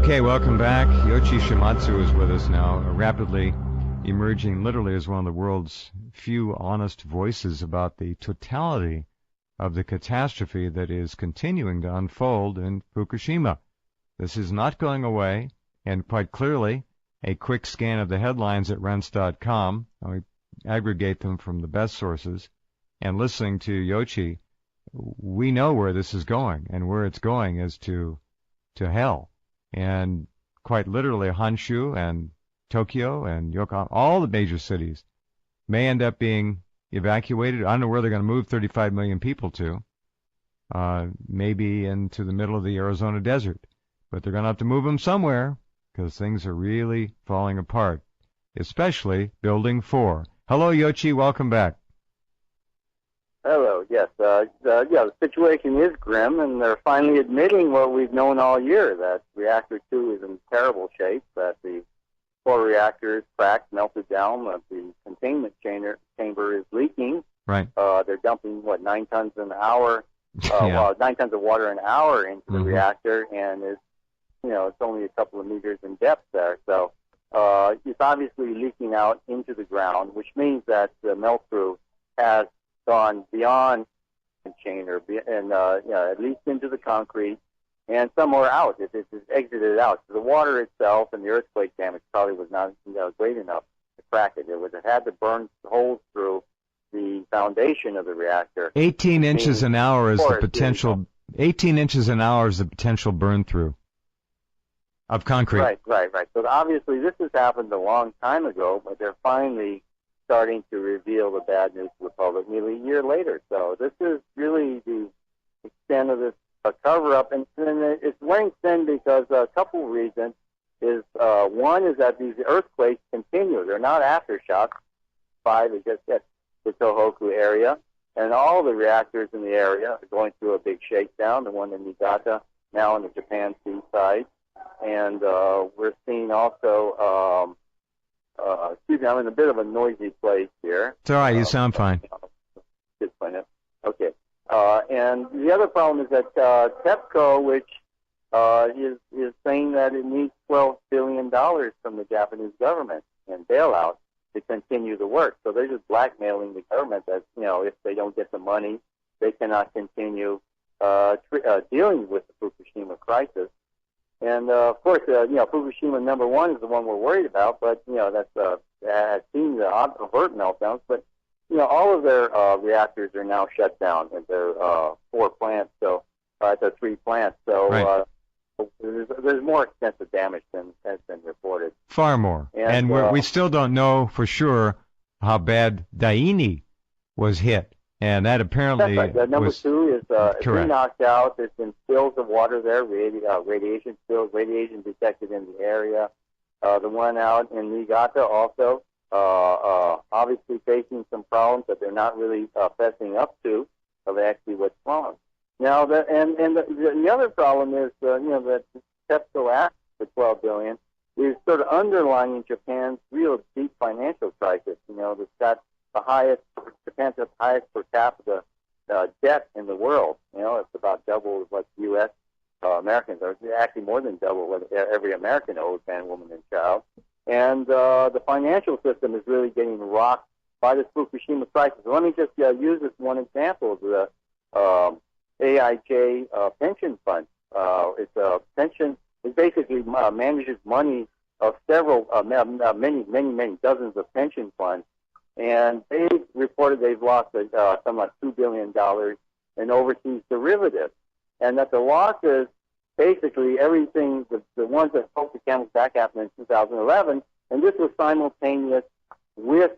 Okay, welcome back. Yoichi Shimatsu is with us now, rapidly emerging literally as one of the world's few honest voices about the totality of the catastrophe that is continuing to unfold in Fukushima. This is not going away, and quite clearly, a quick scan of the headlines at Rense.com, we aggregate them from the best sources, and listening to Yoichi, we know where this is going, and where it's going is to hell. And quite literally, Honshu and Tokyo and Yokohama, all the major cities, may end up being evacuated. I don't know where they're going to move 35 million people to, maybe into the middle of the Arizona desert. But they're going to have to move them somewhere because things are really falling apart, especially Building 4. Hello, Yoichi. Welcome back. Hello. Yes. The situation is grim, and they're finally admitting what we've known all year, that Reactor 2 is in terrible shape, that the 4 reactors cracked, melted down, that the containment chamber is leaking. Right. They're dumping, 9 tons an hour, 9 tons of water an hour into the reactor, and it's only a couple of meters in depth there. So it's obviously leaking out into the ground, which means that the melt-through has gone beyond the chain at least into the concrete and somewhere out. It exited out. So the water itself and the earthquake damage probably was not great enough to crack it. It had to burn holes through the foundation of the reactor. 18 inches an hour is the potential. 18 inches an hour is the potential burn through of concrete. Right. So obviously this has happened a long time ago, but they're finally starting to reveal the bad news to the public nearly a year later. So this is really the extent of this cover-up, and it's wearing thin because a couple of reasons. One is that these earthquakes continue. They're not aftershocks. 5 is just at the Tohoku area, and all the reactors in the area are going through a big shakedown, the one in Niigata, now on the Japan Sea side. And we're seeing also... excuse me, I'm in a bit of a noisy place here. It's all right. You sound fine. Okay. And the other problem is that TEPCO, which is saying that it needs $12 billion from the Japanese government in bailout to continue the work. So they're just blackmailing the government that, if they don't get the money, they cannot continue dealing with the Fukushima crisis. And, of course, Fukushima number 1 is the one we're worried about, but, has seen the overt meltdowns. But, all of their reactors are now shut down at their 4 plants, so at their 3 plants. So right. There's more extensive damage than has been reported. Far more. And we still don't know for sure how bad Daini was hit. And that apparently that's right. Number 2 is correct. Knocked out. There's been spills of water there, radiation spills, radiation detected in the area. The one out in Niigata also, obviously facing some problems that they're not really fessing up to of actually what's wrong. Now, the other problem is, that TEPCO asked for $12 billion is sort of underlining Japan's real deep financial crisis. That's got Japan's the highest per capita debt in the world. It's about double what U.S. Americans are. Actually, more than double what every American owes, man, woman, and child. And the financial system is really getting rocked by this Fukushima crisis. So let me just use this one example: the AIJ pension fund. It's a pension. It basically manages money of several, many dozens of pension funds. And they reported they've lost something like $2 billion in overseas derivatives. And that the losses, basically everything, the ones that broke the camel's back happened in 2011, and this was simultaneous with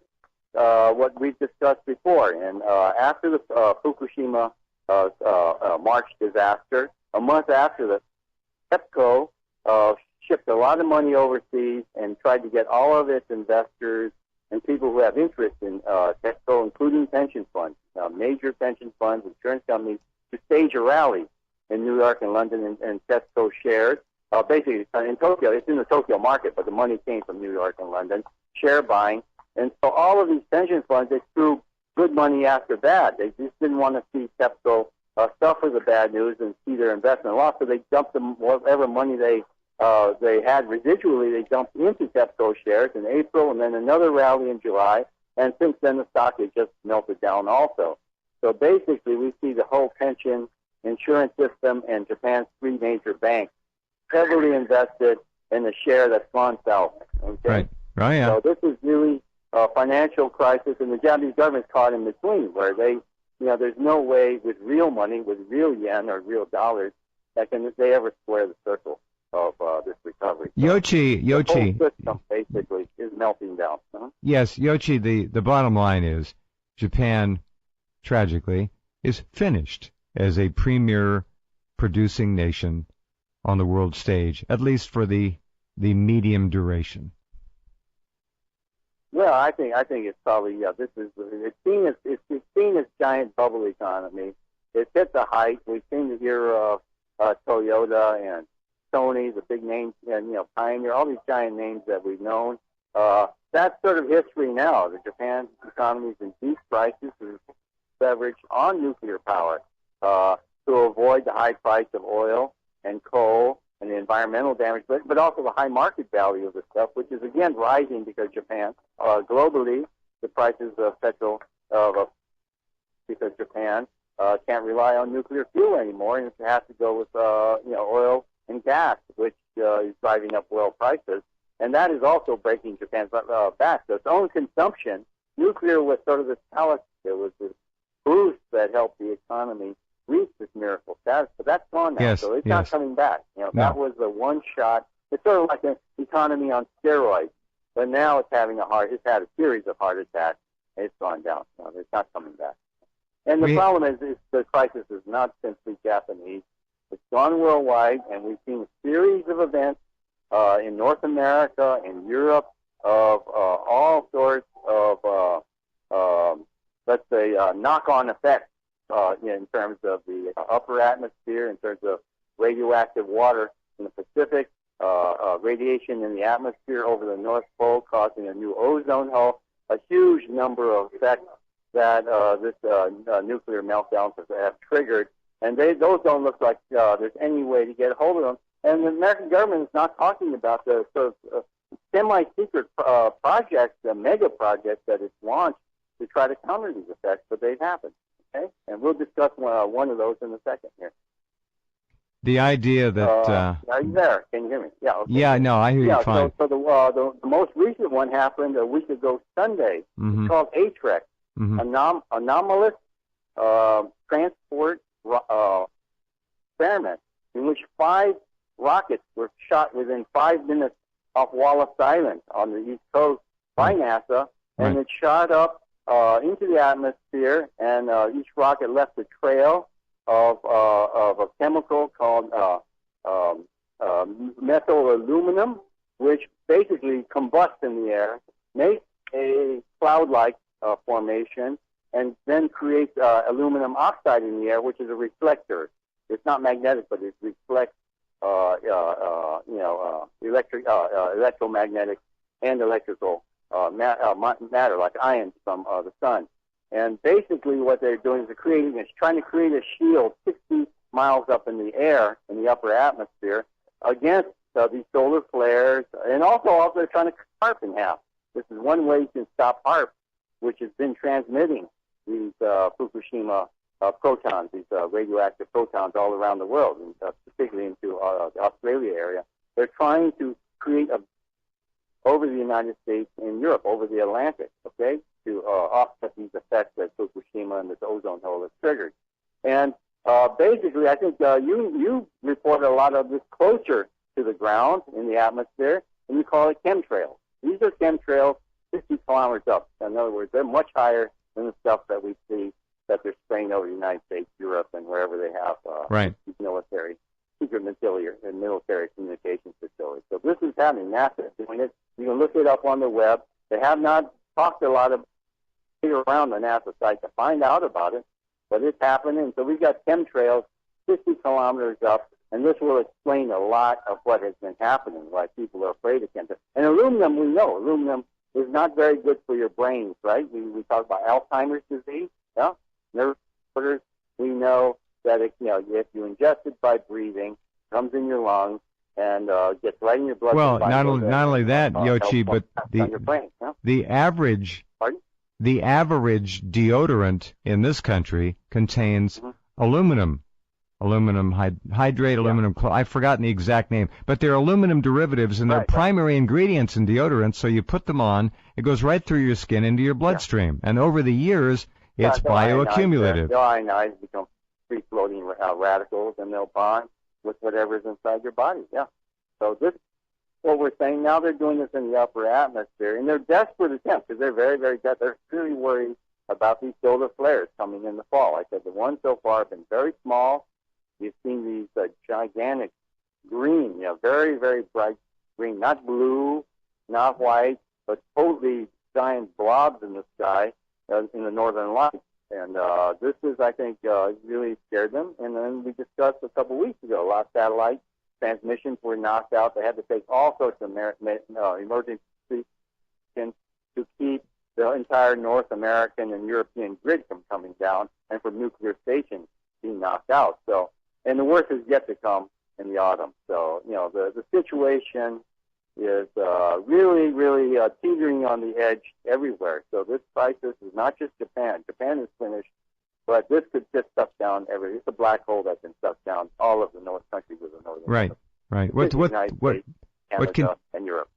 what we've discussed before. And after the Fukushima March disaster, a month after the TEPCO shipped a lot of money overseas and tried to get all of its investors and people who have interest in TEPCO, including pension funds, major pension funds, insurance companies, to stage a rally in New York and London and TEPCO shares. Basically, in Tokyo, it's in the Tokyo market, but the money came from New York and London, share buying. And so all of these pension funds, they threw good money after bad. They just didn't want to see TEPCO suffer the bad news and see their investment loss, so they dumped them whatever money they they had residually, they dumped into TEPCO shares in April, and then another rally in July, and since then the stock has just melted down also. So basically, we see the whole pension insurance system and Japan's three major banks heavily invested in the share that's gone south. Okay? Right. Oh, yeah. So this is really a financial crisis, and the Japanese government's caught in between, where they, there's no way with real money, with real yen or real dollars, that they ever square the circle of this recovery. So Yoichi. the whole system basically is melting down. Yes, Yoichi, the bottom line is Japan, tragically, is finished as a premier producing nation on the world stage, at least for the medium duration. Well, I think it's probably it's seen as giant bubble economy. It's hit the height. We've seen the era of Toyota and Sony, the big names, and Pioneer, all these giant names that we've known. That's sort of history now. The Japan economy is in deep crisis, is leverage on nuclear power to avoid the high price of oil and coal and the environmental damage, but also the high market value of the stuff, which is again rising because Japan, globally, the prices of petrol, because Japan can't rely on nuclear fuel anymore, and it has to go with oil and gas, which is driving up oil prices, and that is also breaking Japan's back. So its own consumption, nuclear was sort of this pallet, it was this boost that helped the economy reach this miracle status, but that's gone now, yes, so it's yes. not coming back. That was the one shot. It's sort of like an economy on steroids, but now it's had a series of heart attacks, and it's gone down. It's not coming back. And the problem is the crisis is not simply Japanese. It's gone worldwide, and we've seen a series of events in North America and Europe of all sorts of, let's say, knock-on effects in terms of the upper atmosphere, in terms of radioactive water in the Pacific, radiation in the atmosphere over the North Pole causing a new ozone hole, a huge number of effects that this nuclear meltdowns have triggered. And those don't look like there's any way to get a hold of them. And the American government is not talking about the sort of semi-secret projects, the mega projects that it's launched to try to counter these effects, but they've happened. Okay? And we'll discuss one of those in a second here. The idea that... are you there? Can you hear me? Yeah. Okay. Yeah, no, I hear you fine. So the most recent one happened a week ago Sunday. Mm-hmm. It's called ATREX, mm-hmm. Anomalous Transport Experiment, in which 5 rockets were shot within 5 minutes off Wallis Island on the East Coast by NASA, and it shot up into the atmosphere, and each rocket left a trail of a chemical called methyl aluminum, which basically combusts in the air, makes a cloud-like formation, and then creates aluminum oxide in the air, which is a reflector. It's not magnetic, but it reflects electromagnetic and electrical matter, like ions from the sun. And basically what they're doing is trying to create a shield 60 miles up in the air, in the upper atmosphere, against these solar flares, and also they're trying to cut HAARP in half. This is one way you can stop HAARP, which has been transmitting these Fukushima protons, these radioactive protons all around the world, and particularly into the Australia area. They're trying to create over the United States and Europe, over the Atlantic, okay, to offset these effects that Fukushima and this ozone hole has triggered. And basically, I think you reported a lot of this closer to the ground in the atmosphere, and you call it chemtrails. These are chemtrails 50 kilometers up. In other words, they're much higher than the stuff that we see that they're spraying over the United States, Europe, and wherever they have secret military communications facilities. So this is happening. NASA is doing it. You can look it up on the web. They have not talked a lot of around the NASA site to find out about it, but it's happening. So we've got chemtrails 50 kilometers up, and this will explain a lot of what has been happening, why people are afraid of chemtrails. And aluminum, we know, aluminum is not very good for your brains, right? We talk about Alzheimer's disease, yeah? Nerve disorders. We know that if you ingest it by breathing, it comes in your lungs, and gets right in your blood. Well, not only that, Yoshi, but on your brain, the average deodorant in this country contains aluminum hydrate, aluminum I've forgotten the exact name, but they're aluminum derivatives, and they're primary ingredients in deodorants. So you put them on, it goes right through your skin into your bloodstream, and over the years, it's bioaccumulative. The ionize become free-floating radicals, and they'll bond with whatever's inside your body. Yeah. So this, what we're saying now, they're doing this in the upper atmosphere, and they're desperate attempts because they're very, very desperate. They're really worried about these solar flares coming in the fall. Like I said, the ones so far have been very small. You've seen these gigantic green, very, very bright green, not blue, not white, but totally giant blobs in the sky in the northern lights. And this is, I think, really scared them. And then we discussed a couple weeks ago, a lot of satellite transmissions were knocked out. They had to take all sorts of emergency precautions to keep the entire North American and European grid from coming down and from nuclear stations being knocked out. So, and the worst is yet to come in the autumn. So, the situation is really, really teetering on the edge everywhere. So this crisis is not just Japan. Japan is finished, but this could just suck down everything. It's a black hole that can suck down all of the North countries of the Northern Right, right. Canada and Europe.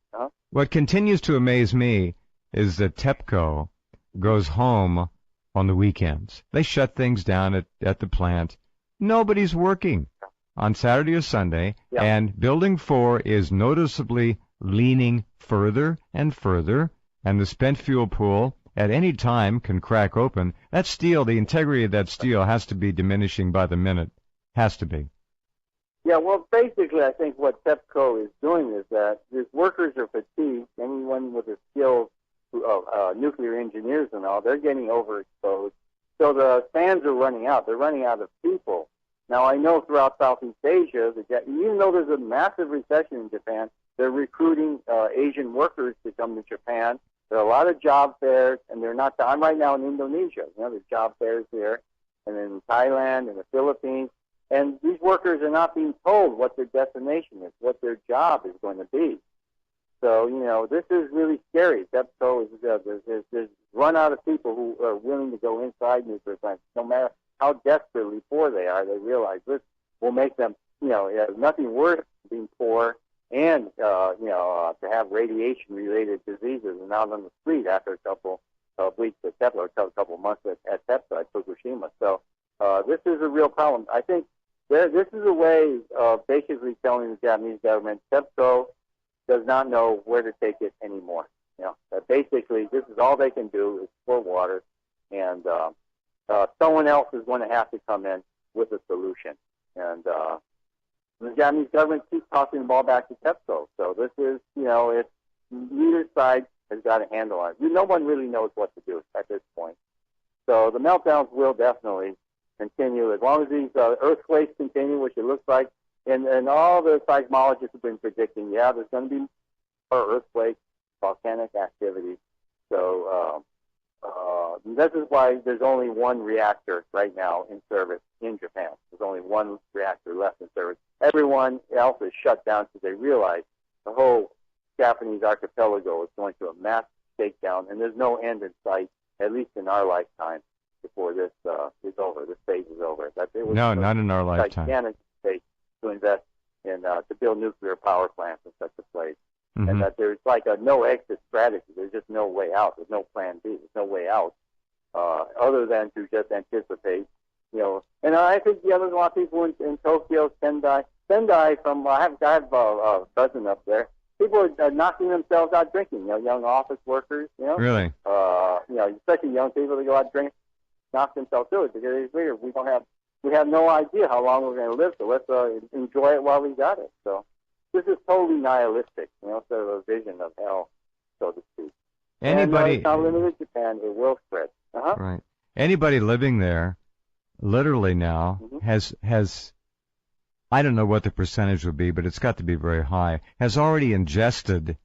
What continues to amaze me is that TEPCO goes home on the weekends. They shut things down at the plant. Nobody's working on Saturday or Sunday, and Building 4 is noticeably leaning further and further, and the spent fuel pool at any time can crack open. That steel, the integrity of that steel has to be diminishing by the minute. Has to be. Yeah, well, basically, I think what TEPCO is doing is that these workers are fatigued. Anyone with the skills of nuclear engineers and all, they're getting overexposed. So the fans are running out. They're running out of people. Now, I know throughout Southeast Asia, even though there's a massive recession in Japan, they're recruiting Asian workers to come to Japan. There are a lot of job fairs, and they're not. I'm right now in Indonesia. There's job fairs there, and in Thailand and the Philippines. And these workers are not being told what their destination is, what their job is going to be. So, this is really scary. TEPCO is run out of people who are willing to go inside nuclear plants. No matter how desperately poor they are, they realize this will make them, nothing worse than being poor and, to have radiation-related diseases and out on the street after a couple of weeks at TEPCO, or a couple of months at TEPCO, at Fukushima. So this is a real problem. I think this is a way of basically telling the Japanese government, TEPCO does not know where to take it anymore. That basically this is all they can do is pour water, and someone else is going to have to come in with a solution. And the Japanese government keeps tossing the ball back to TEPCO. So this is, it's neither side has got a handle on it. No one really knows what to do at this point. So the meltdowns will definitely continue as long as these earthquakes continue, which it looks like. And all the seismologists have been predicting, there's going to be more earthquakes, volcanic activity. So this is why there's only one reactor right now in service in Japan. There's only one reactor left in service. Everyone else is shut down because they realize the whole Japanese archipelago is going through a mass shakedown, and there's no end in sight, at least in our lifetime, before this is over. This phase is over. No, not in our lifetime. Gigantic space to invest in to build nuclear power plants in such a place. Mm-hmm. And that there's like a no exit strategy. There's just no way out. There's no plan B. There's no way out other than to just anticipate. And I think there's a lot of people in Tokyo, Sendai from I have a cousin up there. People are knocking themselves out drinking. Young office workers. Really. Especially young people that go out drinking, knock themselves out because they figure we have no idea how long we're going to live, so let's enjoy it while we got it. So this is totally nihilistic, sort of a vision of hell, so to speak. Anybody, it's not limited to Japan; it will spread. Right. Anybody living there, literally now, has I don't know what the percentage would be, but it's got to be very high. Has already ingested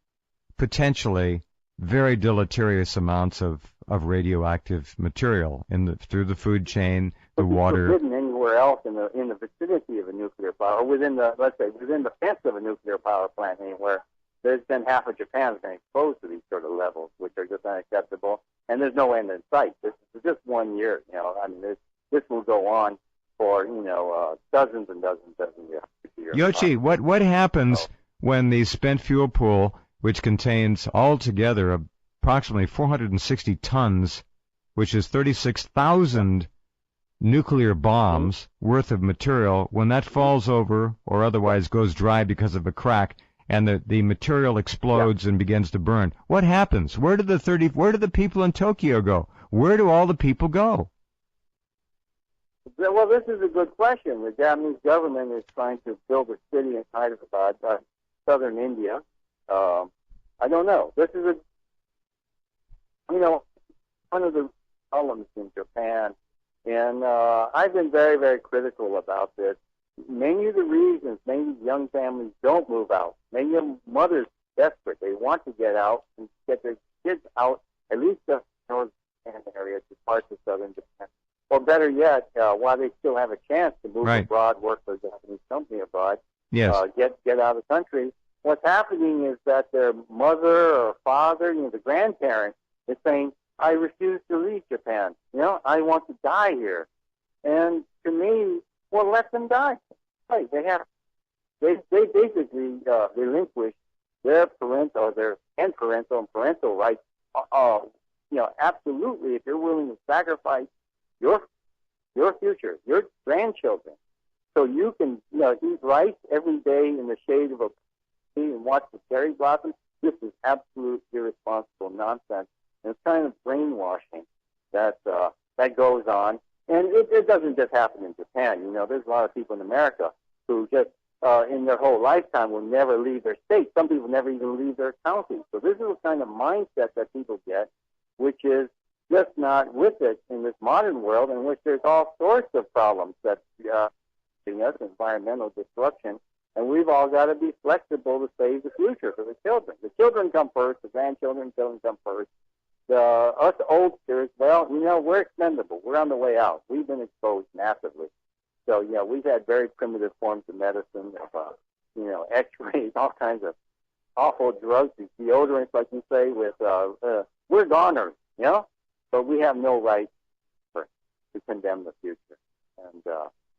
potentially very deleterious amounts of radioactive material through the food chain, the water. Forbidden anywhere else in the vicinity of a nuclear power, or within the, let's say, within the fence of a nuclear power plant anywhere. There's been half of Japan has been exposed to these sort of levels, which are just unacceptable, and there's no end in sight. This is just 1 year. I mean, this will go on for dozens and dozens of years. Yoshi, what happens when the spent fuel pool, which contains altogether approximately 460 tons, which is 36,000 nuclear bombs worth of material, when that falls over or otherwise goes dry because of a crack, and the material explodes and begins to burn? What happens? Where do the people in Tokyo go? Where do all the people go? Well, this is a good question. The Japanese government is trying to build a city in Hyderabad, southern India. I don't know. This is one of the problems in Japan, and I've been very, very critical about this. Many of the reasons many young families don't move out, many of mothers are desperate. They want to get out and get their kids out, at least the northern area to parts of southern Japan. Or better yet, while they still have a chance to move abroad, work for a Japanese company abroad, get out of the country. What's happening is that their mother or father, the grandparent, is saying, "I refuse to leave Japan. I want to die here." And to me, well, let them die. Right? They basically relinquish their parental rights. Absolutely, if you're willing to sacrifice your future, your grandchildren, so you can eat rice every day in the shade of a tree and watch the cherry blossom. This is absolute irresponsible nonsense, and it's kind of brainwashing that goes on. And it doesn't just happen in Japan. There's a lot of people in America who just in their whole lifetime will never leave their state. Some people never even leave their county. So this is the kind of mindset that people get, which is just not with it in this modern world in which there's all sorts of problems that environmental destruction, and we've all got to be flexible to save the future for the children. The children come first, the grandchildren come first. Us oldsters, well, we're expendable. We're on the way out. We've been exposed massively. So, we've had very primitive forms of medicine, X-rays, all kinds of awful drugs, deodorants, like you say, with we're goners, but we have no right to condemn the future. And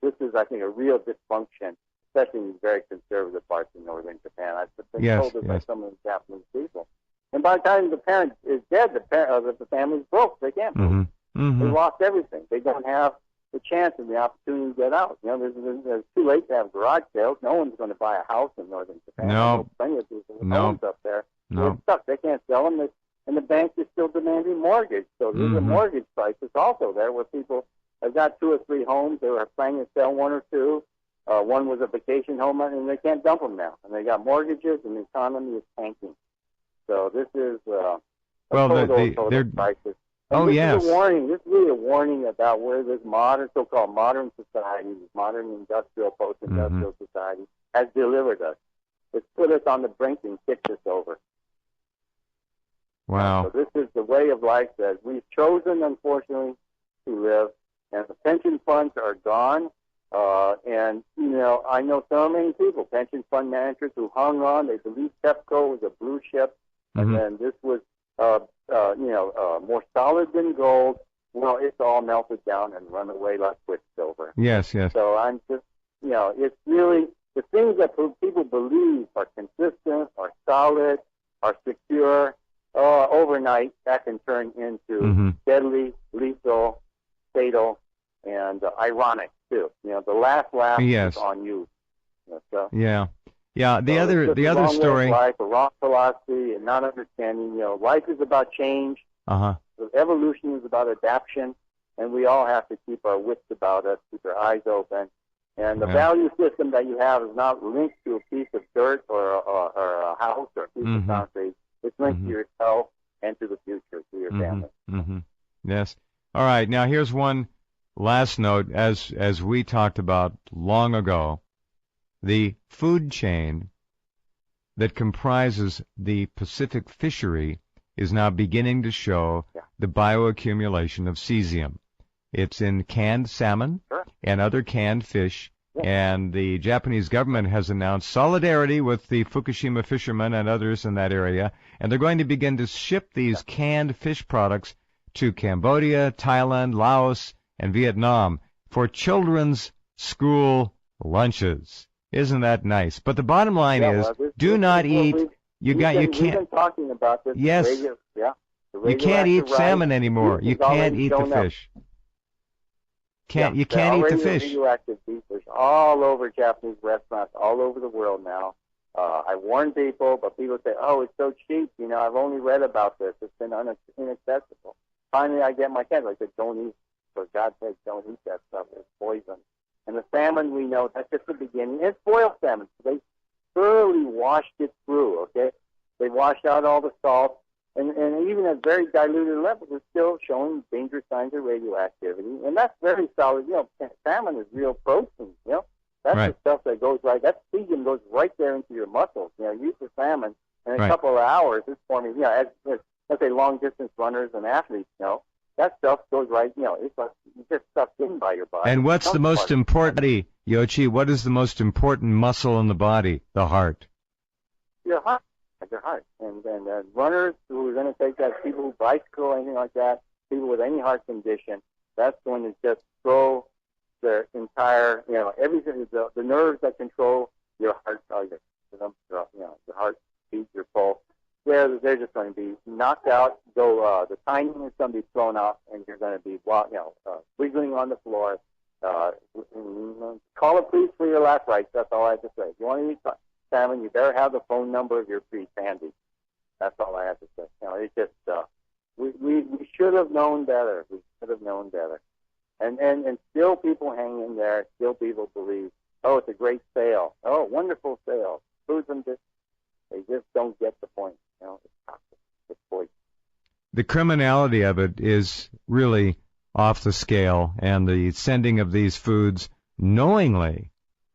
this is, I think, a real dysfunction, especially in very conservative parts of northern Japan. I've been told this by some of the Japanese people. And by the time the parent is dead, the family's broke. They can't move. They lost everything. They don't have the chance and the opportunity to get out. It's too late to have garage sales. No one's going to buy a house in northern Japan. No. Plenty of people with homes up there. No. They're stuck. They can't sell them. And the bank is still demanding mortgage. So there's a mortgage crisis also there where people have got 2 or 3 homes. They were planning to sell 1 or 2. One was a vacation home, and they can't dump them now. And they got mortgages, and the economy is tanking. So this is a total crisis. And this is a warning. This is really a warning about where this so-called modern society, this modern industrial, post-industrial society, has delivered us. It's put us on the brink and kicked us over. Wow. So this is the way of life that we've chosen, unfortunately, to live. And the pension funds are gone. And, I know so many people, pension fund managers who hung on. They believed TEPCO was a blue chip. And then this was, more solid than gold. Well, it's all melted down and run away like Quicksilver. Yes. So I'm just, it's really the things that people believe are consistent, are solid, are secure. Overnight, that can turn into deadly, lethal, fatal, and ironic too. The last laugh is on you. The other story. Life, a wrong philosophy, and not understanding. Life is about change. Evolution is about adaptation, and we all have to keep our wits about us, keep our eyes open. And the value system that you have is not linked to a piece of dirt or a house or a piece of concrete. It's linked to yourself and to the future, to your family. Yes. All right. Now here's one last note. As we talked about long ago, the food chain that comprises the Pacific fishery is now beginning to show the bioaccumulation of cesium. It's in canned salmon and other canned fish. And the Japanese government has announced solidarity with the Fukushima fishermen and others in that area, and they're going to begin to ship these canned fish products to Cambodia, Thailand, Laos, and Vietnam for children's school lunches. Isn't that nice? But the bottom line is, do not eat. You can't. We've been talking about this. Yes. You can't eat salmon anymore. You can't eat the fish. You can't eat the fish. Radioactive beef fish all over Japanese restaurants, all over the world now. I warn people, but people say, "Oh, it's so cheap." I've only read about this. It's been inaccessible. Finally, I get my kids. I said, "Don't eat. For God's sake, don't eat that stuff. It's poison." And the salmon, we know that's just the beginning. It's boiled salmon. They thoroughly washed it through. Okay, they washed out all the salt. And even at very diluted levels, it's still showing dangerous signs of radioactivity. And that's very solid. Salmon is real protein. That's the stuff that goes right. That vegan goes right there into your muscles. You eat the salmon, and in a couple of hours, it's forming. As let's say long distance runners and athletes, that stuff goes right. It's like you just sucked in by your body. And what's the most important, Yoshi? What is the most important muscle in the body? The heart. Your heart. Your heart. And runners who are going to take that, people who bicycle, anything like that, people with any heart condition, that's going to just throw their entire, everything, the nerves that control your heart, your heart beat, your pulse, they're just going to be knocked out. The timing is going to be thrown off, and you're going to be, wiggling on the floor. Call a police for your last rites. That's all I have to say. If you want to eat salmon, you better have the phone number of your priest handy. That's all I have to say. It's just we should have known better. We should have known better. And still people hang in there. Still people believe, oh, it's a great sale. Oh, wonderful sale. Foods and they just don't get the point. It's toxic. It's poison. The criminality of it is really off the scale, and the sending of these foods knowingly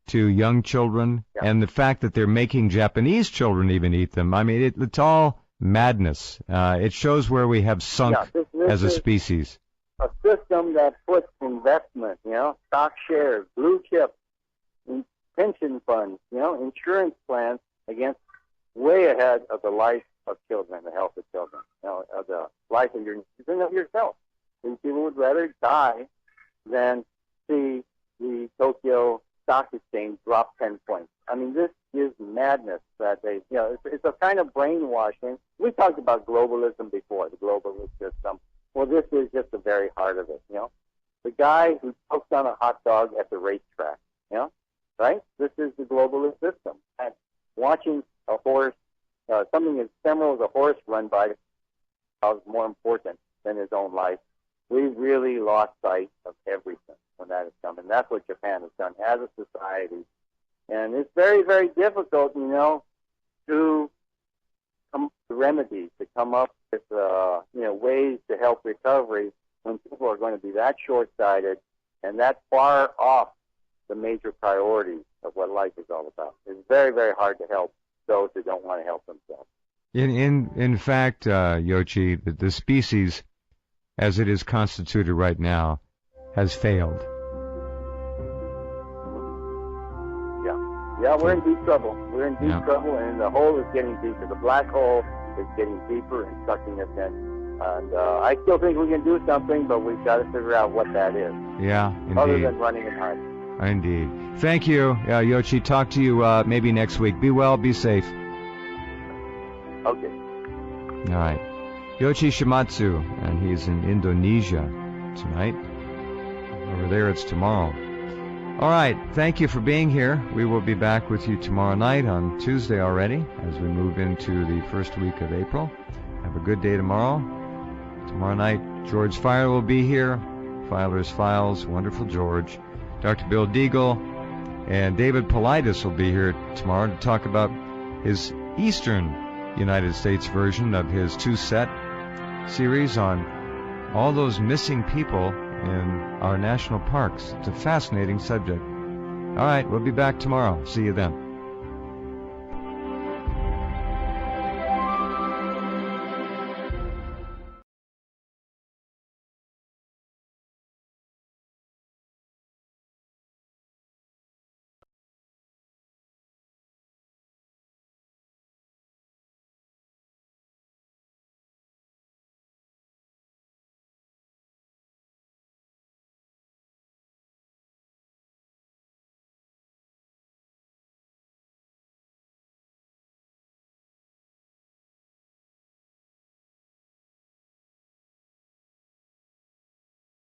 to young children, and the fact that they're making Japanese children even eat them. I mean, it's all madness. It shows where we have sunk this as a species. A system that puts investment, stock shares, blue chips, pension funds, insurance plans against way ahead of the life of children, the health of children, of the life of yourself. And people would rather die than see the Tokyo Stock Exchange drop 10 points. I mean, this is madness that they, it's a kind of brainwashing. We talked about globalism before, the globalist system. Well, this is just the very heart of it, The guy who pokes on a hot dog at the racetrack, right? This is the globalist system. And watching a horse, something as ephemeral as a horse run by is more important than his own life. We've really lost sight of everything when that has come. And that's what Japan has done as a society. And it's very, very difficult, to come up with remedies, to come up with, ways to help recovery when people are going to be that short-sighted and that far off the major priorities of what life is all about. It's very, very hard to help those who don't want to help themselves. In fact, Yoshi, the species, as it is constituted right now, has failed. Yeah, we're in deep trouble. We're in deep trouble, and the hole is getting deeper. The black hole is getting deeper and sucking us in. And I still think we can do something, but we've got to figure out what that is. Yeah, indeed. Other than running and hiding. Indeed. Thank you, Yoshi. Talk to you maybe next week. Be well, be safe. Okay. All right. Yoshi Shimatsu, and he's in Indonesia tonight. Over there, it's tomorrow. All right. Thank you for being here. We will be back with you tomorrow night on Tuesday already as we move into the first week of April. Have a good day tomorrow. Tomorrow night, George Filer will be here. Filer's Files, wonderful George. Dr. Bill Deagle and David Paulides will be here tomorrow to talk about his Eastern United States version of his two-set series on all those missing people in our national parks. It's a fascinating subject. All right, we'll be back tomorrow. See you then.